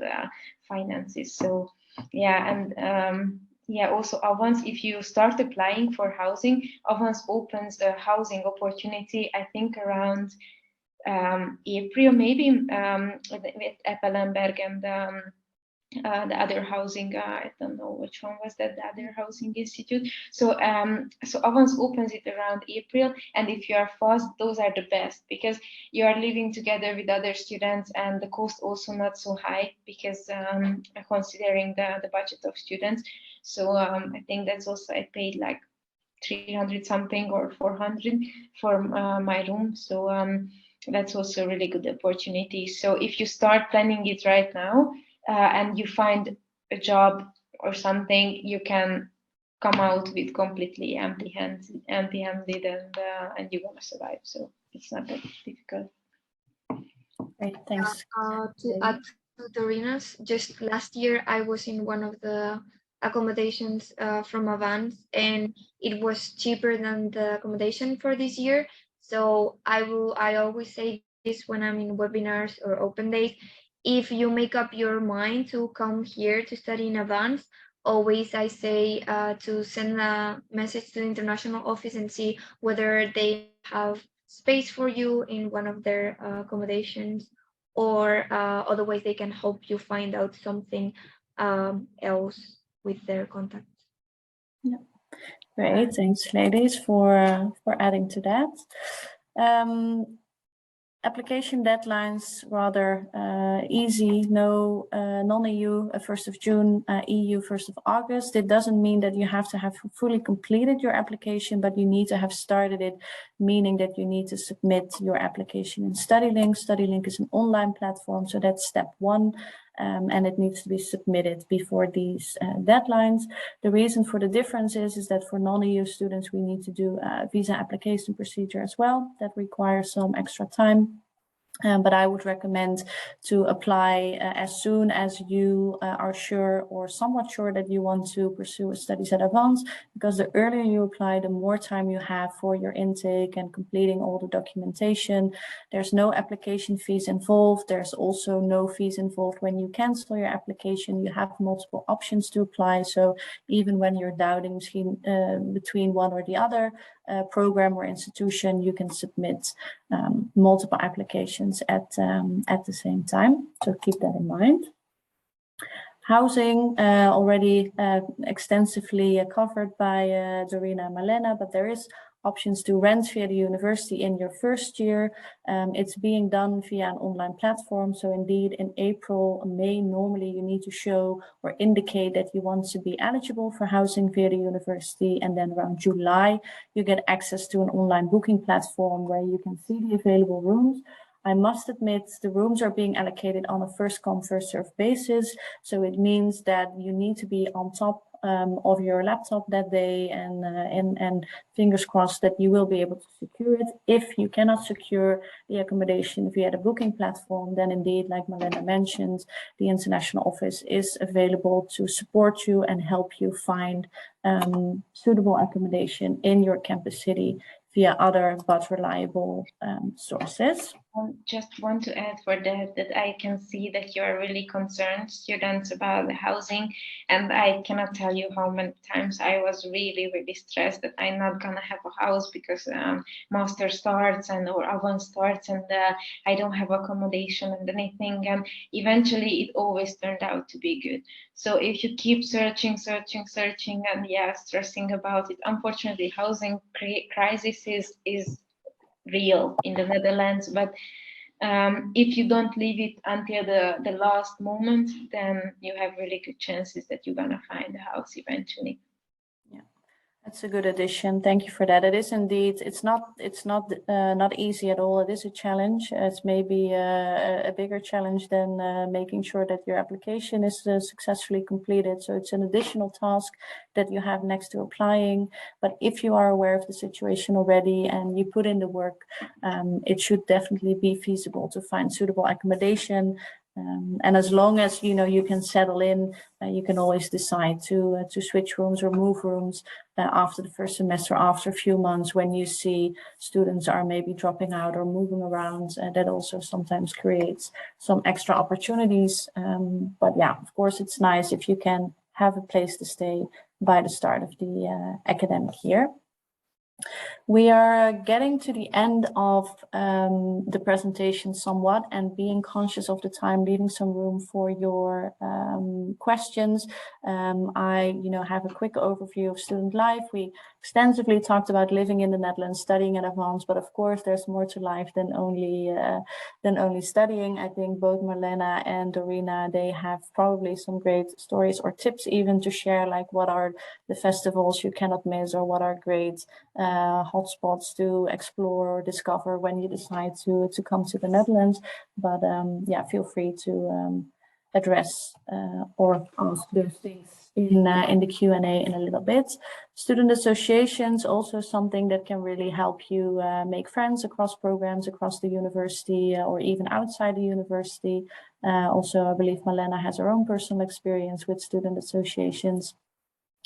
finances. So yeah, and yeah, also Avans, if you start applying for housing, Avans opens a housing opportunity, I think around April, maybe with Eppelenberg and the other housing, I don't know which one was that, the other housing institute. So so Avans opens it around April, and if you are fast, those are the best, because you are living together with other students, and the cost also not so high, because considering the budget of students. So I think that's also, I paid like 300 something or 400 for my room. So that's also a really good opportunity. So if you start planning it right now, and you find a job or something, you can come out with completely empty-handed, and you're gonna survive. So it's not that difficult. Great, thanks. To add to Dorina's, just last year I was in one of the accommodations from Avans, and it was cheaper than the accommodation for this year. So I always say this when I'm in webinars or open days. If you make up your mind to come here to study in Avans, always I say to send a message to the international office and see whether they have space for you in one of their accommodations, or otherwise they can help you find out something else with their contacts. Yeah. Great, thanks ladies for adding to that. Application deadlines rather easy. No, non-EU 1st of June, EU 1st of August. It doesn't mean that you have to have fully completed your application, but you need to have started it, meaning that you need to submit your application in StudyLink. StudyLink is an online platform, so that's step one. And it needs to be submitted before these deadlines. The reason for the difference is that for non-EU students, we need to do a visa application procedure as well. That requires some extra time. But I would recommend to apply as soon as you are sure or somewhat sure that you want to pursue studies at Avans, because the earlier you apply, the more time you have for your intake and completing all the documentation. There's no application fees involved. There's also no fees involved when you cancel your application. You have multiple options to apply. So even when you're doubting between one or the other program or institution, you can submit multiple applications at the same time. So keep that in mind. Housing already extensively covered by Dorina and Malena, but there is options to rent via the university in your first year. It's being done via an online platform. So indeed, in April, May, normally you need to show or indicate that you want to be eligible for housing via the university. And then around July, you get access to an online booking platform where you can see the available rooms. I must admit, the rooms are being allocated on a first come, first served basis. So it means that you need to be on top of your laptop that day, and fingers crossed that you will be able to secure it. If you cannot secure the accommodation via the booking platform, then indeed, like Malena mentioned, the international office is available to support you and help you find suitable accommodation in your campus city via other but reliable sources. just want to add for that I can see that you are really concerned, students, about the housing, and I cannot tell you how many times I was really stressed that I'm not gonna have a house because master starts or Avans starts, and I don't have accommodation and anything, and eventually it always turned out to be good. So if you keep searching and stressing about it, unfortunately housing crisis is real in the Netherlands, but if you don't leave it until the last moment, then you have really good chances that you're gonna find a house eventually. That's a good addition. Thank you for that. It is indeed. It's not easy at all. It is a challenge. It's maybe a bigger challenge than making sure that your application is successfully completed. So it's an additional task that you have next to applying. But if you are aware of the situation already and you put in the work, it should definitely be feasible to find suitable accommodation. And as long as you can settle in, you can always decide to switch rooms or move rooms after the first semester, after a few months, when you see students are maybe dropping out or moving around. That also sometimes creates some extra opportunities. But yeah, of course, it's nice if you can have a place to stay by the start of the academic year. We are getting to the end of the presentation somewhat, and being conscious of the time, leaving some room for your questions. I have a quick overview of student life. We extensively talked about living in the Netherlands, studying at Avans, but of course there's more to life than only studying. I think both Marlena and Dorina, they have probably some great stories or tips even to share, like what are the festivals you cannot miss, or what are great hotspots to explore or discover when you decide to come to the Netherlands. But feel free to address or ask those things in the Q&A in a little bit. Student associations, also something that can really help you make friends across programs, across the university, or even outside the university. Also, I believe Marlena has her own personal experience with student associations.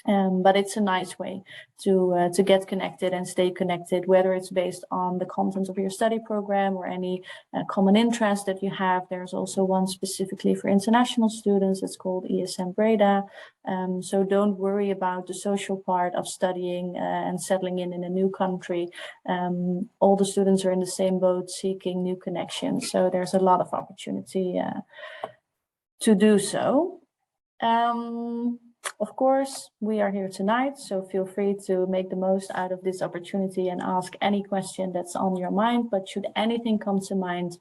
But it's a nice way to get connected and stay connected, whether it's based on the content of your study program or any common interest that you have. There's also one specifically for international students. It's called ESM Breda. So don't worry about the social part of studying and settling in a new country. All the students are in the same boat, seeking new connections. So there's a lot of opportunity to do so. Of course, we are here tonight, so feel free to make the most out of this opportunity and ask any question that's on your mind. But should anything come to mind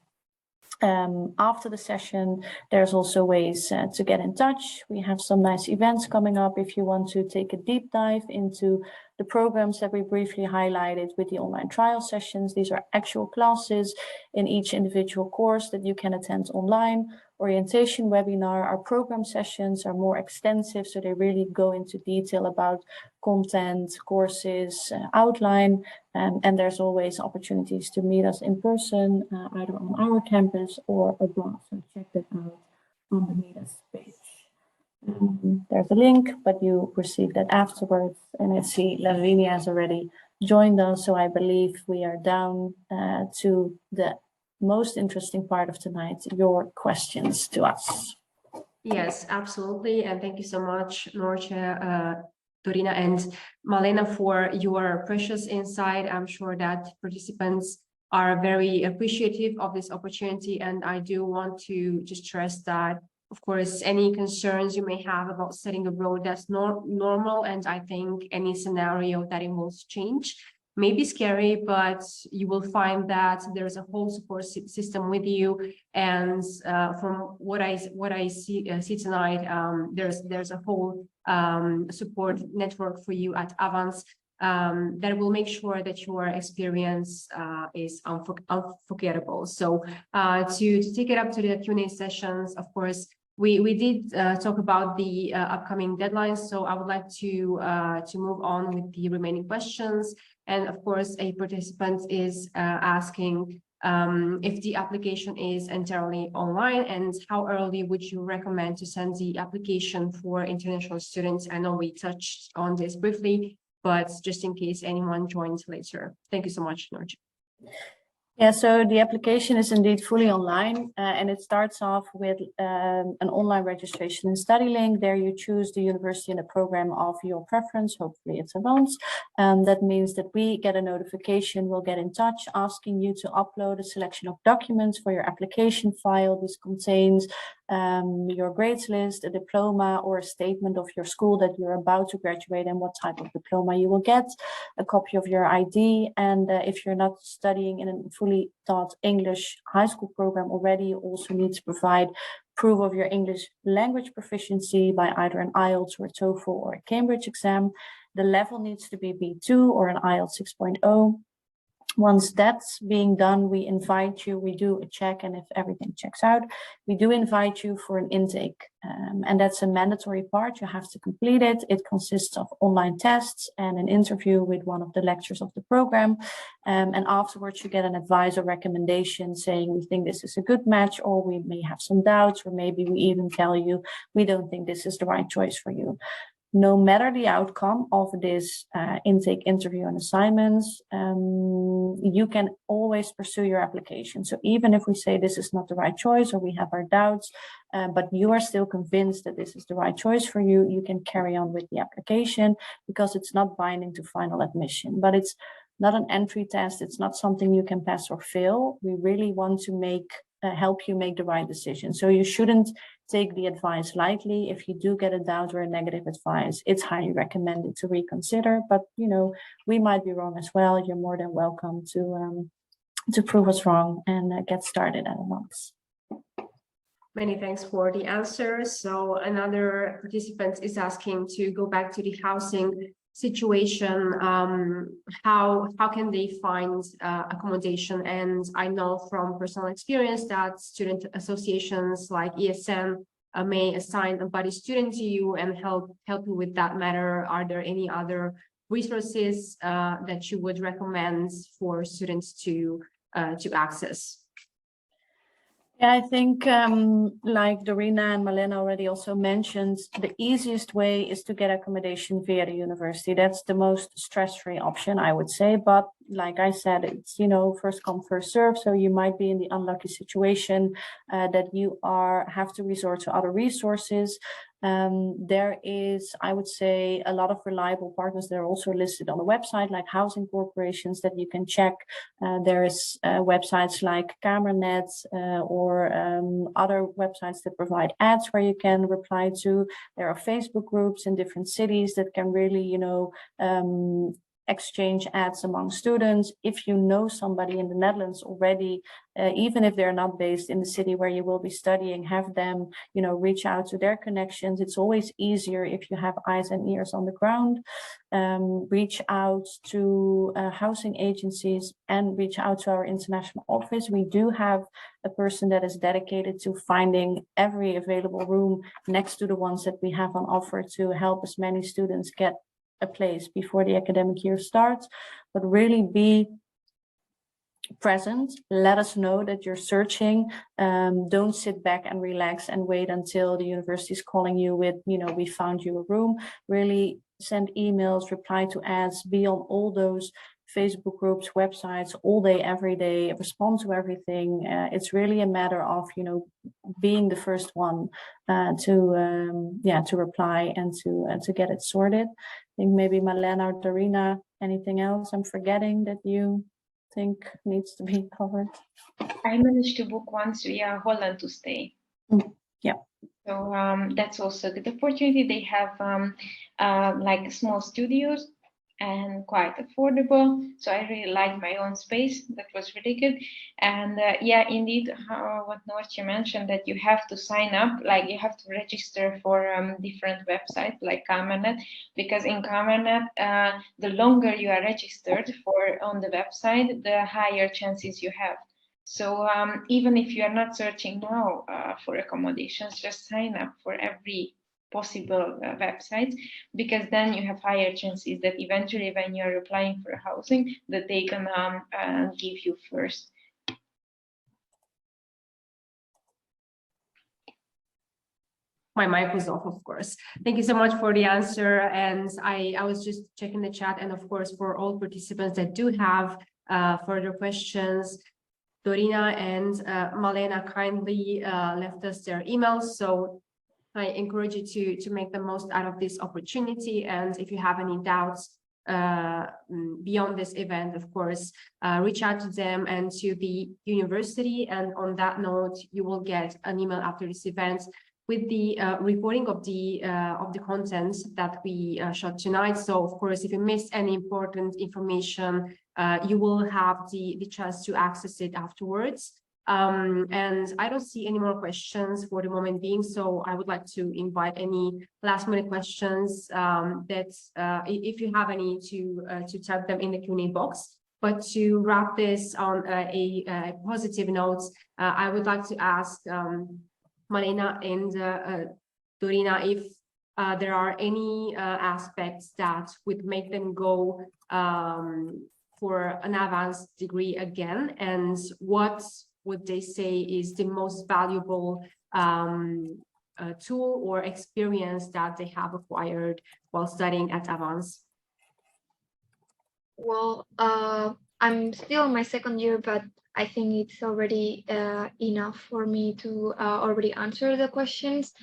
after the session, there's also ways to get in touch. We have some nice events coming up if you want to take a deep dive into the programs that we briefly highlighted with the online trial sessions. These are actual classes in each individual course that you can attend online. Orientation webinar, our program sessions are more extensive, so they really go into detail about content, courses, outline, and there's always opportunities to meet us in person, either on our campus or abroad. So check that out on the Meet Us page. There's a link, but you receive that afterwards. And I see Lavinia has already joined us, so I believe we are down to the most interesting part of tonight, your questions to us. Yes, absolutely. And thank you so much, Norce, Dorina, and Marlena, for your precious insight. I'm sure that participants are very appreciative of this opportunity. And I do want to just stress that, of course, any concerns you may have about studying abroad, that's normal. And I think any scenario that involves change may be scary, but you will find that there's a whole support system with you. And from what I see tonight, there's a whole support network for you at Avans that will make sure that your experience is unforgettable. So to take it up to the Q&A sessions, of course, we did talk about the upcoming deadlines. So I would like to move on with the remaining questions. And of course, a participant is asking if the application is entirely online, and how early would you recommend to send the application for international students? I know we touched on this briefly, but just in case anyone joins later. Thank you so much, Norge. Yeah, so the application is indeed fully online, and it starts off with an online registration and study link. There you choose the university and the program of your preference. Hopefully it's Avans. That means that we get a notification, we'll get in touch asking you to upload a selection of documents for your application file. This contains your grades list, a diploma, or a statement of your school that you're about to graduate and what type of diploma you will get, a copy of your ID, and if you're not studying in a fully taught English high school program already, you also need to provide proof of your English language proficiency by either an IELTS or a TOEFL or a Cambridge exam. The level needs to be B2 or an IELTS 6.0. Once that's being done, we invite you, we do a check, and if everything checks out, we do invite you for an intake. And that's a mandatory part, you have to complete it. It consists of online tests and an interview with one of the lecturers of the program. And afterwards you get an advice or recommendation saying we think this is a good match, or we may have some doubts, or maybe we even tell you we don't think this is the right choice for you. No matter the outcome of this intake, interview, and assignments, you can always pursue your application. So even if we say this is not the right choice, or we have our doubts, but you are still convinced that this is the right choice for you, you can carry on with the application, because it's not binding to final admission. But it's not an entry test. It's not something you can pass or fail. We really want to help you make the right decision. So you shouldn't take the advice lightly. If you do get a doubt or a negative advice, it's highly recommended to reconsider. But we might be wrong as well. You're more than welcome to prove us wrong and get started at once. Many thanks for the answer. So another participant is asking to go back to the housing situation. How can they find accommodation? And I know from personal experience that student associations like ESN may assign a buddy student to you and help you with that matter. Are there any other resources that you would recommend for students to access? Yeah, I think like Dorina and Malena already also mentioned, the easiest way is to get accommodation via the university. That's the most stress-free option, I would say. But like I said, it's, first come, first serve. So you might be in the unlucky situation that you have to resort to other resources. There is, I would say, a lot of reliable partners that are also listed on the website, like housing corporations that you can check. There is websites like Kamernet or other websites that provide ads where you can reply to. There are Facebook groups in different cities that can really, exchange ads among students. If you know somebody in the Netherlands already, even if they're not based in the city where you will be studying, have them, reach out to their connections. It's always easier if you have eyes and ears on the ground. Reach out to housing agencies and reach out to our international office. We do have a person that is dedicated to finding every available room next to the ones that we have on offer to help as many students get a place before the academic year starts. But really be present. Let us know that you're searching. Don't sit back and relax and wait until the university is calling you with, we found you a room. Really send emails, reply to ads, be on all those Facebook groups, websites all day, every day, respond to everything. It's really a matter of, being the first one to reply and to get it sorted. I think maybe Malena or Dorina, anything else I'm forgetting that you think needs to be covered? I managed to book once via Holland to stay. Yeah. So that's also a good opportunity. They have like small studios and quite affordable. So I really like my own space. That was really good. And yeah, indeed, what Noortje mentioned, that you have to sign up, like you have to register for different websites like Kamernet, because in Kamernet, the longer you are registered for on the website, the higher chances you have. So even if you are not searching now for accommodations, just sign up for every possible websites, because then you have higher chances that eventually when you're applying for housing, that they can give you first. My mic was off, of course. Thank you so much for the answer. And I was just checking the chat, and of course, for all participants that do have further questions, Dorina and Malena kindly left us their emails. So I encourage you to make the most out of this opportunity. And if you have any doubts beyond this event, of course, reach out to them and to the university. And on that note, you will get an email after this event with the recording of the content that we shot tonight. So of course, if you missed any important information, you will have the chance to access it afterwards. And I don't see any more questions for the moment being, so I would like to invite any last minute questions that if you have any to type them in the Q&A box. But to wrap this on a positive note, I would like to ask Marina and Dorina if there are any aspects that would make them go for an advanced degree again, and what would they say is the most valuable tool or experience that they have acquired while studying at Avans? Well, I'm still in my second year, but I think it's already enough for me to already answer the questions.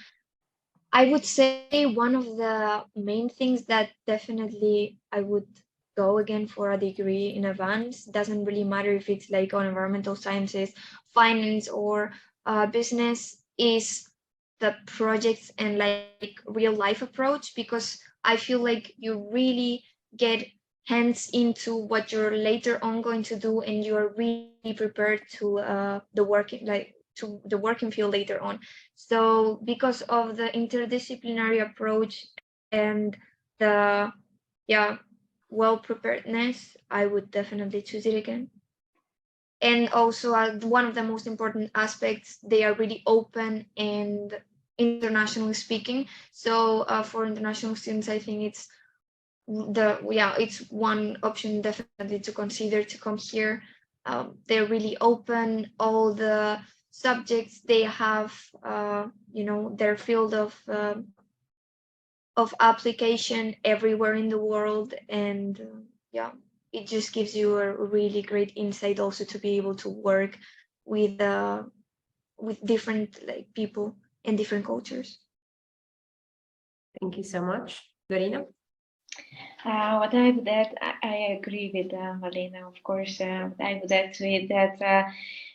I would say one of the main things that definitely I would go again for a degree in Avans, doesn't really matter if it's like on environmental sciences, finance, or business, is the projects and like real life approach, because I feel like you really get hands into what you're later on going to do, and you're really prepared to the working field later on. So because of the interdisciplinary approach and the well preparedness, I would definitely choose it again. And also one of the most important aspects, they are really open and internationally speaking. So for international students, I think it's it's one option definitely to consider to come here. They're really open. All the subjects they have, their field of application everywhere in the world, and it just gives you a really great insight also to be able to work with different like people and different cultures. Thank you so much. Dorina? What I would add, I agree with Malena, of course. I would add to it that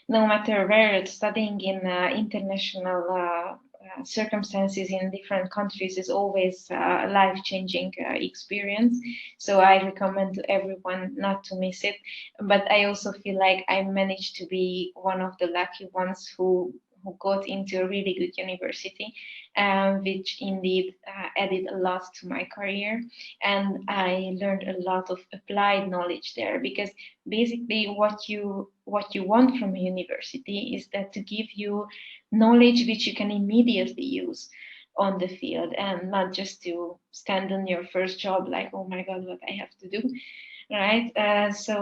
no matter where, studying in international circumstances in different countries is always a life-changing experience. So I recommend to everyone not to miss it. But I also feel like I managed to be one of the lucky ones who got into a really good university, which indeed added a lot to my career. And I learned a lot of applied knowledge there, because basically what you want from a university is that to give you knowledge which you can immediately use on the field, and not just to stand on your first job like, oh my God, what I have to do. Right, so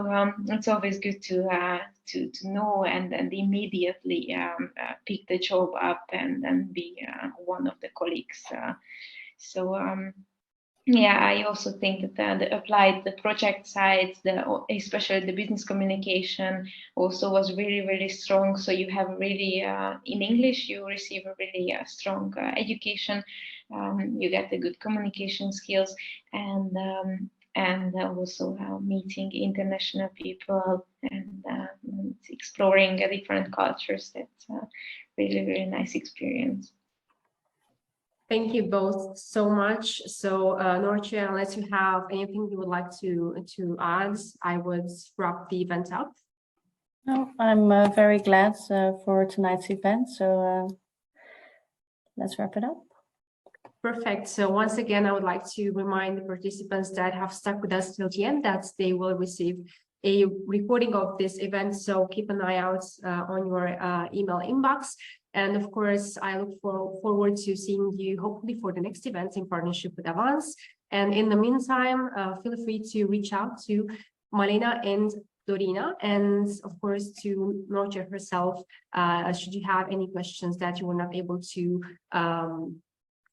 it's always good to know and immediately pick the job up and be one of the colleagues. Yeah, I also think that the project side, especially the business communication, also was really, really strong. So you have really in English you receive a really strong education. You get the good communication skills, and also meeting international people and exploring different cultures. That's a really, really nice experience. Thank you both so much. So Norce, unless you have anything you would like to add, I would wrap the event up. No, I'm very glad for tonight's event. So let's wrap it up. Perfect. So once again, I would like to remind the participants that have stuck with us till the end that they will receive a recording of this event. So keep an eye out on your email inbox. And of course, I look forward to seeing you hopefully for the next event in partnership with Avans. And in the meantime, feel free to reach out to Malena and Dorina, and of course to Norce herself, should you have any questions that you were not able to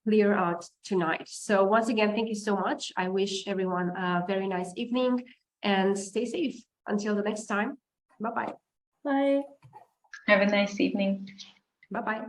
clear out tonight. So once again, thank you so much. I wish everyone a very nice evening and stay safe until the next time. Bye-bye. Bye. Have a nice evening. Bye-bye.